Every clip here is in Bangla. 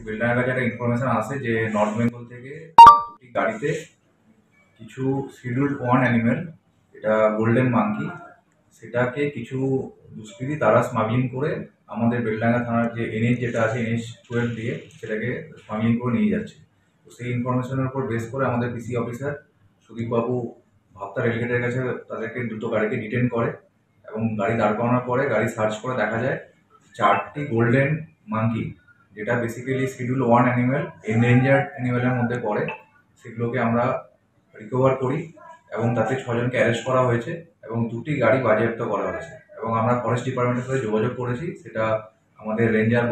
বেলডাঙ্গার কাছে একটা ইনফরমেশন আসে যে নর্থ বেঙ্গল থেকে দুটি গাড়িতে কিছু শিডিউল্ড ওয়ান অ্যানিমেল, এটা গোল্ডেন মাঙ্কি, সেটাকে কিছু দুষ্কৃতী তারা স্মাগলিং করে আমাদের বেলডাঙ্গা থানার যে এনএইচ যেটা আছে NH-12 দিয়ে সেটাকে স্মাগলিং করে নিয়ে যাচ্ছে। তো সেই ইনফরমেশনের উপর বেস করে আমাদের পিসি অফিসার সুদীপবাবু ভাবতা রেলগেটের কাছে তাদেরকে দুটো গাড়িকে ডিটেন করে এবং গাড়ি দাঁড় করানোর পরে গাড়ি সার্চ করে দেখা যায় 4টি গোল্ডেন মাঙ্কি, যেটা basically schedule one animal, endangered অ্যানিমেলের মধ্যে পড়ে, সেগুলোকে আমরা রিকভার করি এবং তাতে 6জনকে অ্যারেস্ট করা হয়েছে এবং 2টি গাড়ি বাজেয়াপ্ত করা হয়েছে। এবং আমরা ফরেস্ট ডিপার্টমেন্টের সাথে যোগাযোগ করেছি, সেটা আমাদের রেঞ্জার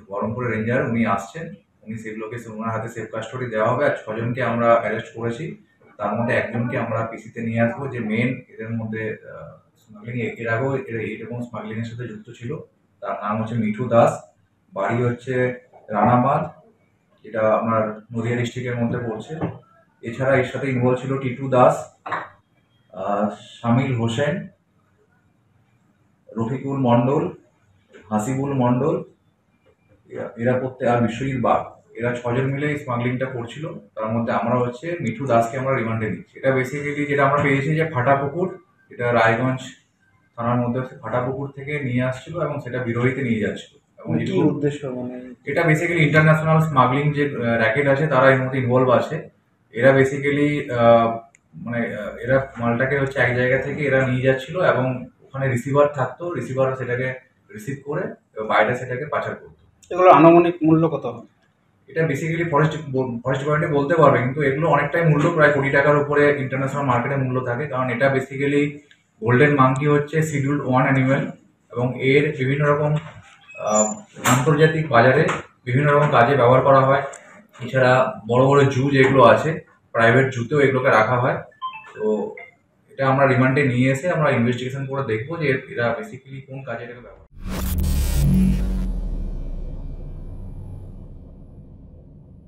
বহরমপুরের রেঞ্জার উনি আসছেন, উনি সেগুলোকে ওনার হাতে সেফ কাস্টডি দেওয়া হবে। আর 6জনকে আমরা অ্যারেস্ট করেছি, তার মধ্যে একজনকে আমরা পিসিতে নিয়ে আসবো, যে মেন এদের মধ্যে স্মাগলিং এর আগেও এইরকম স্মাগলিং এর সাথে যুক্ত ছিল। তার নাম হচ্ছে মিঠু দাস, বাড়ি হচ্ছে রানামাদ, যেটা আপনার নদিয়া ডিস্ট্রিক্টের মধ্যে পড়ছে। এছাড়া এর সাথে ইনভলভ ছিল টিটু দাস, শামিল হোসেন, রফিকুল মণ্ডল, হাসিবুল মণ্ডল, এরা করতে, আর বিশ্বজিৎ বাগ, এরা 6জন মিলে স্মাগলিংটা করছিল। তার মধ্যে আমরা হচ্ছে মিঠু দাসকে আমরা রিমান্ডে নিচ্ছি। এটা বেসিক্যালি যেটা আমরা পেয়েছি যে ফাটাপুকুর, এটা রায়গঞ্জ থানার মধ্যে ফাটাপুকুর থেকে নিয়ে আসছিল এবং সেটা বিরোহীতে নিয়ে যাচ্ছিল। এবং কি উদ্দেশ্য মানে এটা বেসিক্যালি ইন্টারন্যাশনাল স্মাগলিং যে র্যাকেট আছে তারা এর মধ্যে ইনভলভ আছে। এরা বেসিক্যালি এরা মালটাকে হচ্ছে এক জায়গা থেকে এরা নিয়ে যাচ্ছিল এবং ওখানে রিসিভার থাকতো, রিসিভার সেটাকে রিসিভ করে বাইরে সেটাকে পাচার করতো। এগুলো আনুমানিক মূল্য কত হবে? এটা বেসিক্যালি ফরেস্ট ডিপার্টমেন্টে বলতে পারবে, কিন্তু এগুলো অনেকটাই মূল্য, প্রায় কোটি টাকার উপরে ইন্টারন্যাশনাল মার্কেটে মূল্য থাকে। কারণ এটা বেসিক্যালি গোল্ডেন মাঙ্কি হচ্ছে শিডিউল্ড ওয়ান অ্যানিমেল এবং এর বিভিন্ন রকম আন্তর্জাতিক বাজারে বিভিন্ন রকম কাজে ব্যবহার করা হয়। এছাড়া বড় বড় জু যেগুলো আছে, প্রাইভেট জুতেও এগুলোকে রাখা হয়। তো এটা আমরা রিমান্ডে নিয়ে এসে আমরা ইনভেস্টিগেশন করে দেখবো যে এরা বেসিক্যালি কোন কাজে এটাকে ব্যবহার করে।